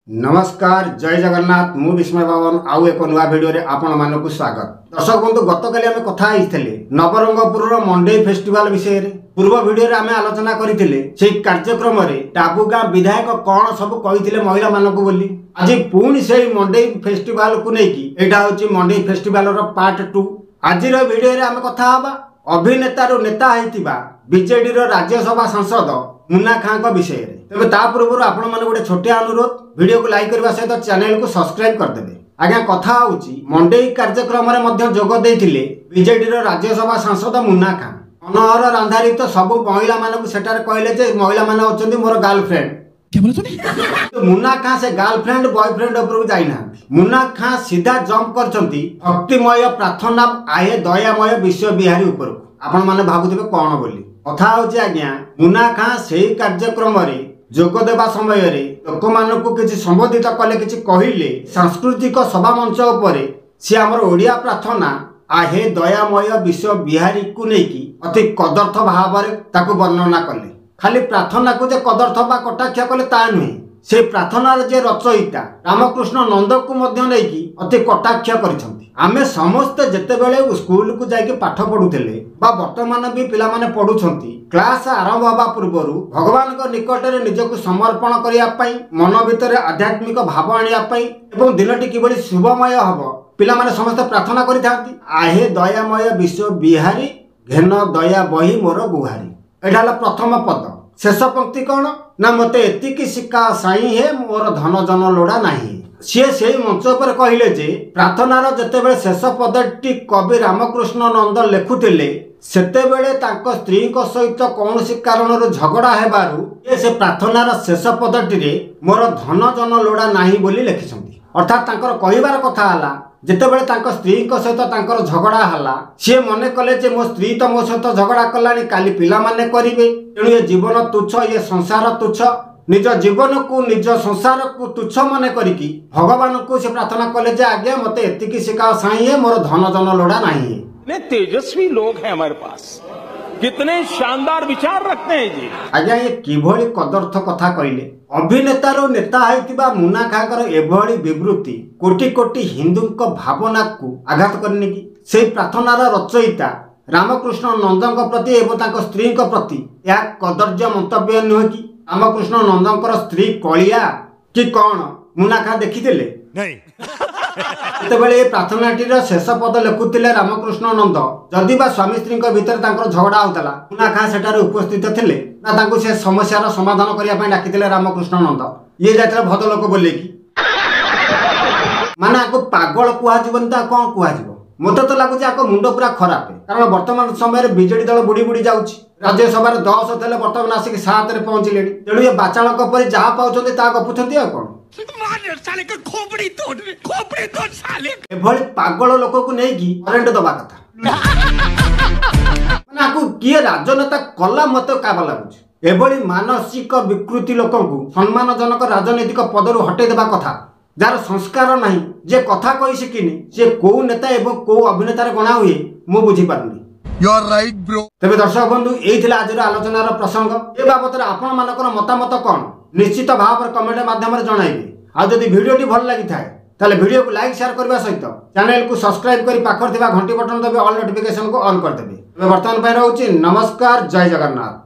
नमस्कार जय जगन्नाथ मु विस्मय भवन आउ एक नुआ भिडियो रे आपण मानक स्वागत। दर्शक बंधु गतकाली आम कथा नवरंगपुर मंडई फेस्टिवल विषय रे पूर्व भिडियो रे आम आलोचना करथिले सेही कार्यक्रम रे टाबुगां विधायक कौन सब कहिथिले महिला मानक बोली। आज पुणी सेही मंडई फेस्टिवल को नेकी एटा होची मंडई फेस्टिवल रो पार्ट 2। आज रो भिडियो रे आम कथा हबा अभिनेता रो नेता हेतिबा बीजेडी रो राज्यसभा सांसद मुन्ना खां को विषय रे। तबे ता पूर्व आपण माने गोटे छोटिया अनुरोध वीडियो को लाइक करबा सहित चैनल को सब्सक्राइब कर देबे। आज्ञा कथा होची मंडई कार्यक्रम रे मध्य जोग देथिले बीजेडी रो राज्यसभा सांसद मुन्ना खां। अनहर रांधारित सब महिला मानक सेटार कहले जे महिला माने होचंदी मोर गर्लफ्रेंड। क्या बोला तूने? तो मुन्ना खां से गर्लफ्रेंड बॉयफ्रेंड ऊपर जाई ना। मुन्ना खां सीधा जंप करचंती भक्तिमय प्रार्थना आए दयामय विश्व बिहारी ऊपर। आपण माने भाबुथिबे कोन बोली कथा होची। आज्ञा मुन्ना खां सेही कार्यक्रम रे जोग देबा समय रे लोक मानकु किछि संबोधित कले किछि कहिले सांस्कृतिक सभा मंच उपरे से हमर ओडिया प्रार्थना आहे दयामय विश्व बिहारी को नेकी अति कदर्थ भाव रे ताकु वर्णना कले। खाली प्रार्थना को जे कदर्थ बा कटाक्ष कले ता नुहे, से प्रार्थना जे रचयिता रामकृष्ण नंद को मध्य नेकी अति कटाक्ष करिसंती। आमे समस्त जेते बेले स्कूल को जाके पाठ पढुथले बा वर्तमान भी पिला माने पढुछंती क्लास आरंभ होबा पूर्वरु भगवान को निकट रे निजको समर्पण करिया पई मन भितर आध्यात्मिक भाव आनिया पई एवं दिनटी किबळी शुभमय हबो पिला माने समस्त प्रार्थना करिथांती। आहे दयामय विश्व बिहारी घेन दया बही मोर गुहारी। एटा हला प्रथम पद। शेष पंक्ति कौन ना मते एतिकी शिक्षा साई हे मोर धन जन लोड़ा नाही। सी से मंच पर कहले जे प्रार्थनार जेतेबेले शेष पदटी कवि रामकृष्ण नंद लेखुतिले सेतेबेले तांको स्त्री को सहित कौनसी कारणर झगड़ा हेबारु से प्रार्थनार शेष पदटी रे मोर धन जन लोड़ा नाही बोली लेखिसंती। अर्थात तांकर कहिबार कथा हला जेतेबेले तांको स्त्री को सहित तांकर झगड़ा हला सी मने कले जे मो स्त्री तो मो सहित झगड़ा कलानी काली पिला माने करिवे तेणु ये जीवन तुच्छ ये संसार तुच्छ निज जीवन को निज संसार को तुच्छ मने करिकी भगवान को से प्रार्थना कले जे आज्ञा मते एतिकी शिका साई है मोर धन जन लोड़ा नहीं है। इतने तेजस्वी लोग हैं हमारे पास, कितने शानदार विचार रखते हैं जी। आज्ञा ये किभली कदर्थ कथा कहले। अभिनेतार नेता होइतिबा मुन्ना खाकर एभली विवृत्ति कोटि कोटि हिंदू को भावना को आघात करने की से प्रार्थनार रचयिता रामकृष्ण नंदक प्रति एवं तांको स्त्री को प्रति या कदर्य मंतव्य नुहे कि रामकृष्ण नंदकर स्त्री कलिया कि कौन मुन्ना खां देखिथिले नहीं। जेतेबेले प्रार्थनाटीर शेष पद लेखुतिले रामकृष्ण नंद जदि बा स्वामी स्त्री भितर तांकर झगड़ा होतला मुन्ना खां सेठार उपस्थित थिले ना तांको से समस्यार समाधान करिया पय डाकितिले रामकृष्ण नंद। ये जातिरा भद लोक बोले कि माने आको पागल कुहा जीवन ता कोन कुहा जीव। मत तो लगुच आको मुंड पूरा खराब है कारण वर्तमान समय बीजेडी दल बुड़ी बुड़ी जाउछि। राज्यसभा 10 थे बर्तमान आसिक 7 रे पहुंचले तेणु ये बाचाणक पर जहाँ पाउछन्ति ता गपुछन्ति आ कोन एभली पागल लोक को नेकी करेंट दबा कथा माने आको किए राजनेता कला मत काबा लागुछ। एभली मानसिक विकृति लोक को सम्मानजनक राजनीतिक पदरु हटे देबा कथा जार संस्कार नहीं जे कथा कहि सिकिनी से को नेता एवं को अभिनेतार गणा हुए मु बुझी पारनी। You are right, bro. तबे दर्शक बंधु एई थिला आजर आलोचनार प्रसंग। ए बाबत आपण मानकर मतामत कोन निश्चित भाव पर कमेंट माध्यम रे जणाइबे। आ जदि वीडियोटी भल लागि थाए ताले वीडियो को लाइक शेयर करबा सहित चैनल को सब्सक्राइब करी पाखर थिबा घंटी बटन दबे ऑल नोटिफिकेशन को ऑन कर देबे। तबे वर्तमान पय रहउची नमस्कार जय जगन्नाथ।